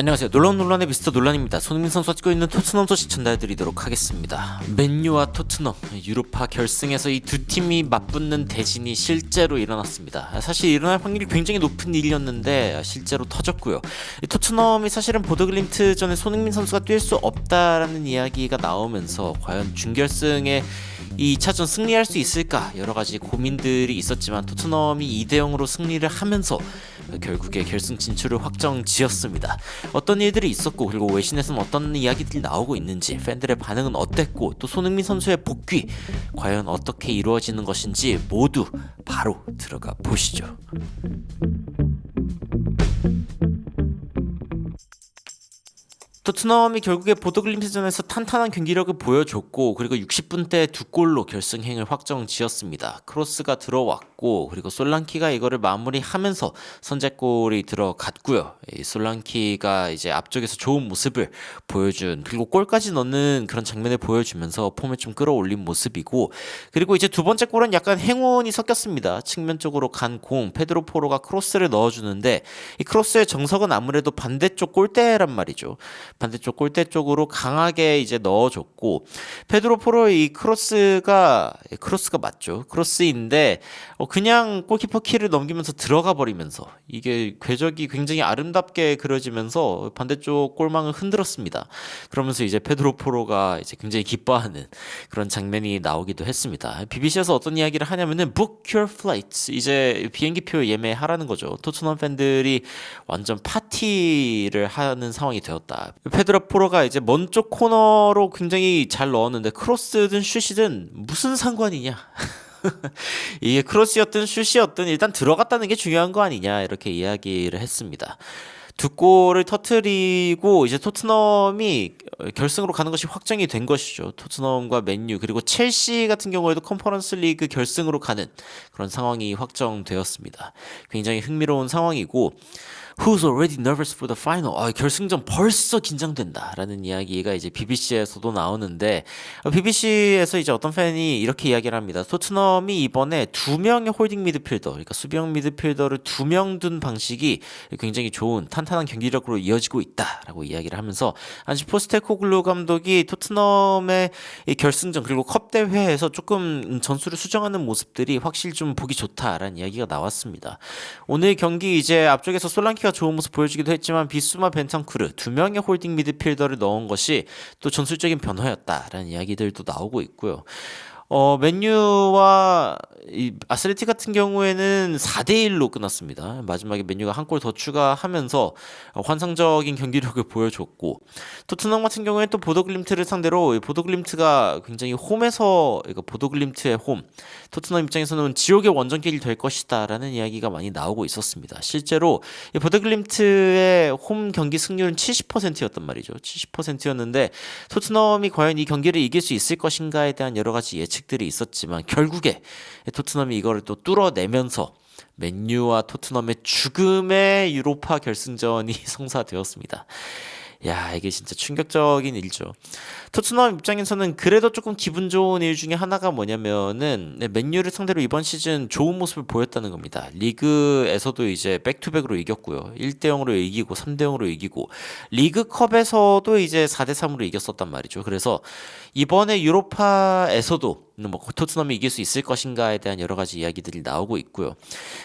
안녕하세요. 논란의 미스터 논란입니다. 손흥민 선수가 찍고 있는 토트넘 소식 전달해드리도록 하겠습니다. 맨유와 토트넘 유로파 결승에서 이 두 팀이 맞붙는 대진이 실제로 일어났습니다. 사실 일어날 확률이 굉장히 높은 일이었는데 실제로 터졌고요. 토트넘이 사실은 보더글림트전에 손흥민 선수가 뛸 수 없다라는 이야기가 나오면서 과연 준결승에 이 2차전 승리할 수 있을까 여러 가지 고민들이 있었지만 토트넘이 2대0으로 승리를 하면서 결국에 결승 진출을 확정지었습니다. 어떤 일들이 있었고 그리고 외신에서는 어떤 이야기들이 나오고 있는지 팬들의 반응은 어땠고 또 손흥민 선수의 복귀 과연 어떻게 이루어지는 것인지 모두 바로 들어가 보시죠. 토트넘이 결국에 보더글림트전에서 탄탄한 경기력을 보여줬고 그리고 60분 때 두 골로 결승행을 확정지었습니다. 크로스가 들어왔고 그리고 솔랑키가 이거를 마무리하면서 선제골이 들어갔고요. 이 솔랑키가 이제 앞쪽에서 좋은 모습을 보여준 그리고 골까지 넣는 그런 장면을 보여주면서 폼을 좀 끌어올린 모습이고 그리고 이제 두 번째 골은 약간 행운이 섞였습니다. 측면 쪽으로 간 공 페드로 포로가 크로스를 넣어주는데 이 크로스의 정석은 아무래도 반대쪽 골대란 말이죠. 반대쪽 골대 쪽으로 강하게 이제 넣어줬고 페드로 포로의 이 크로스가 맞죠. 크로스인데 그냥 골키퍼 키를 넘기면서 들어가 버리면서 이게 궤적이 굉장히 아름답게 그려지면서 반대쪽 골망을 흔들었습니다. 그러면서 이제 페드로 포로가 이제 굉장히 기뻐하는 그런 장면이 나오기도 했습니다. BBC에서 어떤 이야기를 하냐면은 book your flights 이제 비행기표 예매하라는 거죠. 토트넘 팬들이 완전 파티를 하는 상황이 되었다. 페드로 포로가 이제 먼 쪽 코너로 굉장히 잘 넣었는데 크로스든 슛이든 무슨 상관이냐. 이게 크로스였든 슛이었든 일단 들어갔다는 게 중요한 거 아니냐 이렇게 이야기를 했습니다. 두 골을 터트리고 이제 토트넘이 결승으로 가는 것이 확정이 된 것이죠. 토트넘과 맨유 그리고 첼시 같은 경우에도 컨퍼런스 리그 결승으로 가는 그런 상황이 확정되었습니다. 굉장히 흥미로운 상황이고 Who's already nervous for the final? 결승전 벌써 긴장된다라는 이야기가 이제 BBC에서도 나오는데 BBC에서 이제 어떤 팬이 이렇게 이야기를 합니다. 토트넘이 이번에 두 명의 홀딩 미드필더, 그러니까 수비형 미드필더를 두 명 둔 방식이 굉장히 좋은 탄탄한 경기력으로 이어지고 있다라고 이야기를 하면서 안시 포스테코글루 감독이 토트넘의 이 결승전 그리고 컵 대회에서 조금 전술을 수정하는 모습들이 확실히 좀 보기 좋다라는 이야기가 나왔습니다. 오늘 경기 이제 앞쪽에서 솔랑키가 좋은 모습 보여주기도 했지만 비수마 벤탄쿠르 두 명의 홀딩 미드필더를 넣은 것이 또 전술적인 변화였다라는 이야기들도 나오고 있고요. 맨유와 이 아슬레틱 같은 경우에는 4대1로 끝났습니다. 마지막에 맨유가 한 골 더 추가하면서 환상적인 경기력을 보여줬고 토트넘 같은 경우에 또 보더글림트를 상대로 보더글림트가 굉장히 홈에서 보더글림트의 홈 토트넘 입장에서는 지옥의 원정길이 될 것이다라는 이야기가 많이 나오고 있었습니다. 실제로 보더글림트의 홈 경기 승률은 70%였단 말이죠. 70%였는데 토트넘이 과연 이 경기를 이길 수 있을 것인가에 대한 여러 가지 예측들이 있었지만 결국에 토트넘이 이거를 또 뚫어내면서 맨유와 토트넘의 죽음의 유로파 결승전이 성사되었습니다. 야, 이게 진짜 충격적인 일이죠. 토트넘 입장에서는 그래도 조금 기분 좋은 일 중에 하나가 뭐냐면은 맨유를 상대로 이번 시즌 좋은 모습을 보였다는 겁니다. 리그에서도 이제 백투백으로 이겼고요. 1대0으로 이기고 3대0으로 이기고 리그컵에서도 이제 4대3으로 이겼었단 말이죠. 그래서 이번에 유로파에서도 뭐 토트넘이 이길 수 있을 것인가에 대한 여러 가지 이야기들이 나오고 있고요.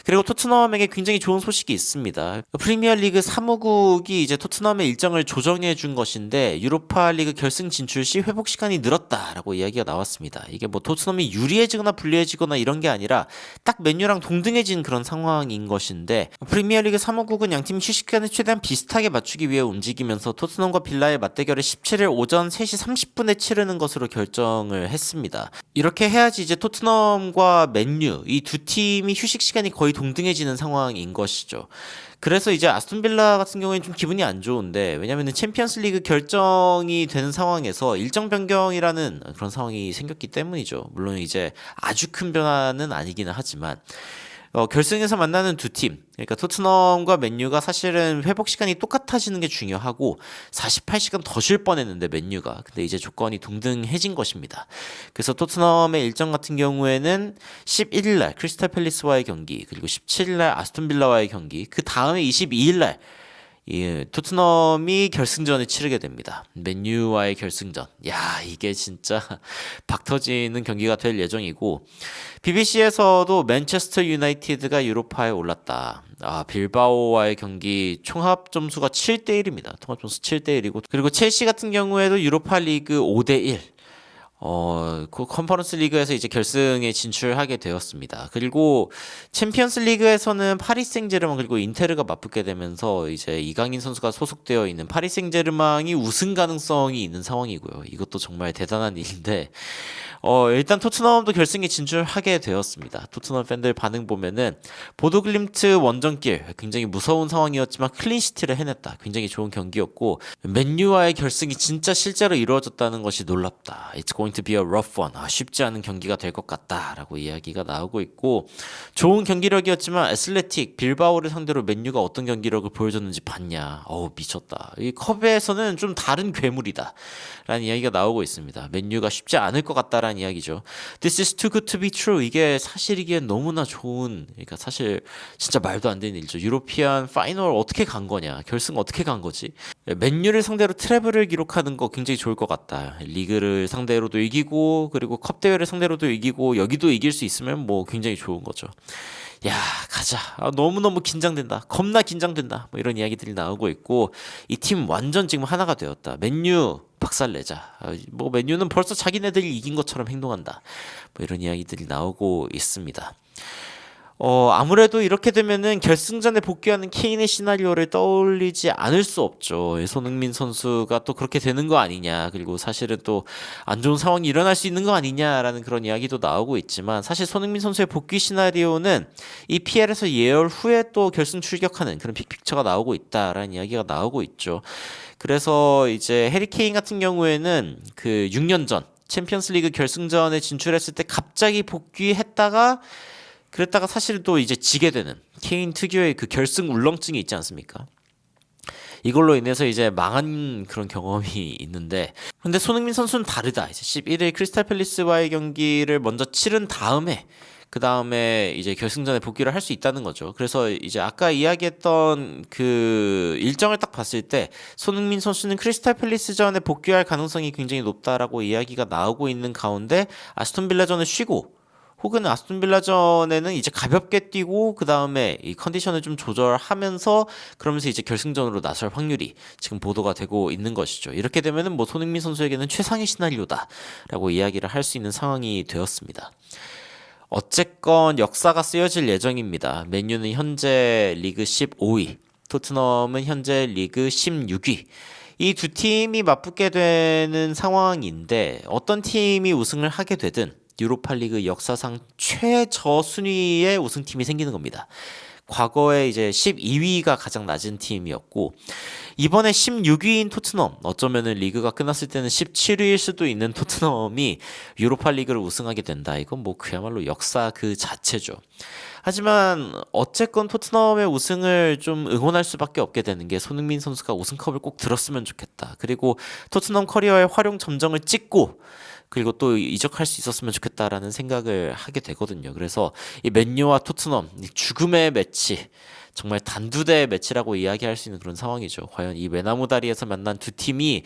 그리고 토트넘에게 굉장히 좋은 소식이 있습니다. 프리미어리그 사무국이 이제 토트넘의 일정을 조정해 준 것인데 유로파리그 결승 진출 시 회복 시간이 늘었다라고 이야기가 나왔습니다. 이게 뭐 토트넘이 유리해지거나 불리해지거나 이런 게 아니라 딱 맨유랑 동등해진 그런 상황인 것인데 프리미어리그 사무국은 양팀 휴식 시간을 최대한 비슷하게 맞추기 위해 움직이면서 토트넘과 빌라의 맞대결을 17일 오전 3시 30분에 치르는 것으로 결정을 했습니다. 이렇게 해야지 이제 토트넘과 맨유 이 두 팀이 휴식 시간이 거의 동등해지는 상황인 것이죠. 그래서 이제 아스톤 빌라 같은 경우에는 좀 기분이 안 좋은데 왜냐면은 챔피언스 리그 결정이 되는 상황에서 일정 변경이라는 그런 상황이 생겼기 때문이죠. 물론 이제 아주 큰 변화는 아니기는 하지만 결승에서 만나는 두 팀, 그러니까 토트넘과 맨유가 사실은 회복 시간이 똑같아지는 게 중요하고 48시간 더 쉴 뻔했는데 맨유가 근데 이제 조건이 동등해진 것입니다. 그래서 토트넘의 일정 같은 경우에는 11일 날 크리스탈 팰리스와의 경기, 그리고 17일 날 아스톤 빌라와의 경기, 그 다음에 22일 날 이 토트넘이 결승전을 치르게 됩니다. 맨유와의 결승전. 야, 이게 진짜 박 터지는 경기가 될 예정이고 BBC에서도 맨체스터 유나이티드가 유로파에 올랐다. 빌바오와의 경기 총합 점수가 7대 1입니다. 통합 점수 7대 1이고 그리고 첼시 같은 경우에도 유로파 리그 5대 1. 그 컨퍼런스 리그에서 이제 결승에 진출하게 되었습니다. 그리고 챔피언스 리그에서는 파리 생제르맹 그리고 인테르가 맞붙게 되면서 이제 이강인 선수가 소속되어 있는 파리 생제르맹이 우승 가능성이 있는 상황이고요. 이것도 정말 대단한 일인데 일단 토트넘도 결승에 진출하게 되었습니다. 토트넘 팬들 반응 보면은 보도글림트 원정길 굉장히 무서운 상황이었지만 클린시티를 해냈다. 굉장히 좋은 경기였고 맨유와의 결승이 진짜 실제로 이루어졌다는 것이 놀랍다. It's going to be a rough one. 쉽지 않은 경기가 될 것 같다라고 이야기가 나오고 있고 좋은 경기력이었지만 애슬레틱 빌바오를 상대로 맨유가 어떤 경기력을 보여줬는지 봤냐. 미쳤다. 이 컵에서는 좀 다른 괴물이다. 라는 이야기가 나오고 있습니다. 맨유가 쉽지 않을 것 같다라는 이야기죠. This is too good to be true. 이게 사실이기엔 너무나 좋은, 그러니까 사실 진짜 말도 안 되는 일이죠. 유로피안 파이널 어떻게 간 거냐, 결승 어떻게 간 거지? 맨유를 상대로 트래블을 기록하는 거 굉장히 좋을 것 같다. 리그를 상대로도 이기고 그리고 컵 대회를 상대로도 이기고 여기도 이길 수 있으면 뭐 굉장히 좋은 거죠. 야, 가자. 너무너무 긴장된다. 겁나 긴장된다. 뭐 이런 이야기들이 나오고 있고 이 팀 완전 지금 하나가 되었다. 맨유 박살내자. 뭐 맨유는 벌써 자기네들이 이긴 것처럼 행동한다. 뭐 이런 이야기들이 나오고 있습니다. 아무래도 이렇게 되면은 결승전에 복귀하는 케인의 시나리오를 떠올리지 않을 수 없죠. 손흥민 선수가 또 그렇게 되는 거 아니냐. 그리고 사실은 또 안 좋은 상황이 일어날 수 있는 거 아니냐라는 그런 이야기도 나오고 있지만 사실 손흥민 선수의 복귀 시나리오는 이 PL에서 예열 후에 또 결승 출격하는 그런 빅픽처가 나오고 있다라는 이야기가 나오고 있죠. 그래서 이제 해리 케인 같은 경우에는 그 6년 전 챔피언스리그 결승전에 진출했을 때 갑자기 복귀했다가 그랬다가 사실 또 이제 지게 되는 케인 특유의 그 결승 울렁증이 있지 않습니까? 이걸로 인해서 이제 망한 그런 경험이 있는데 근데 손흥민 선수는 다르다. 이제 11일 크리스탈 팰리스와의 경기를 먼저 치른 다음에 그 다음에 이제 결승전에 복귀를 할 수 있다는 거죠. 그래서 이제 아까 이야기했던 그 일정을 딱 봤을 때 손흥민 선수는 크리스탈 팰리스전에 복귀할 가능성이 굉장히 높다라고 이야기가 나오고 있는 가운데 아스톤 빌라전을 쉬고 혹은 아스톤 빌라전에는 이제 가볍게 뛰고 그 다음에 이 컨디션을 좀 조절하면서 그러면서 이제 결승전으로 나설 확률이 지금 보도가 되고 있는 것이죠. 이렇게 되면은 뭐 손흥민 선수에게는 최상의 시나리오다라고 이야기를 할 수 있는 상황이 되었습니다. 어쨌건 역사가 쓰여질 예정입니다. 맨유는 현재 리그 15위, 토트넘은 현재 리그 16위. 이 두 팀이 맞붙게 되는 상황인데 어떤 팀이 우승을 하게 되든 유로파리그 역사상 최저 순위의 우승팀이 생기는 겁니다. 과거에 이제 12위가 가장 낮은 팀이었고 이번에 16위인 토트넘 어쩌면은 리그가 끝났을 때는 17위일 수도 있는 토트넘이 유로파리그를 우승하게 된다. 이건 뭐 그야말로 역사 그 자체죠. 하지만 어쨌건 토트넘의 우승을 좀 응원할 수밖에 없게 되는 게 손흥민 선수가 우승컵을 꼭 들었으면 좋겠다. 그리고 토트넘 커리어의 활용 점정을 찍고 그리고 또 이적할 수 있었으면 좋겠다라는 생각을 하게 되거든요. 그래서 이 맨유와 토트넘 죽음의 매치 정말 단두대 매치라고 이야기할 수 있는 그런 상황이죠. 과연 이 외나무 다리에서 만난 두 팀이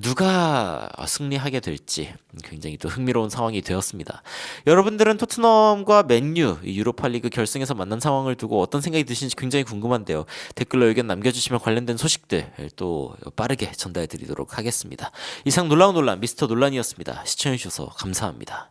누가 승리하게 될지 굉장히 또 흥미로운 상황이 되었습니다. 여러분들은 토트넘과 맨유 유로파리그 결승에서 만난 상황을 두고 어떤 생각이 드시는지 굉장히 궁금한데요. 댓글로 의견 남겨주시면 관련된 소식들 또 빠르게 전달해드리도록 하겠습니다. 이상 놀라운 논란 미스터 논란이었습니다. 시청해주셔서 감사합니다.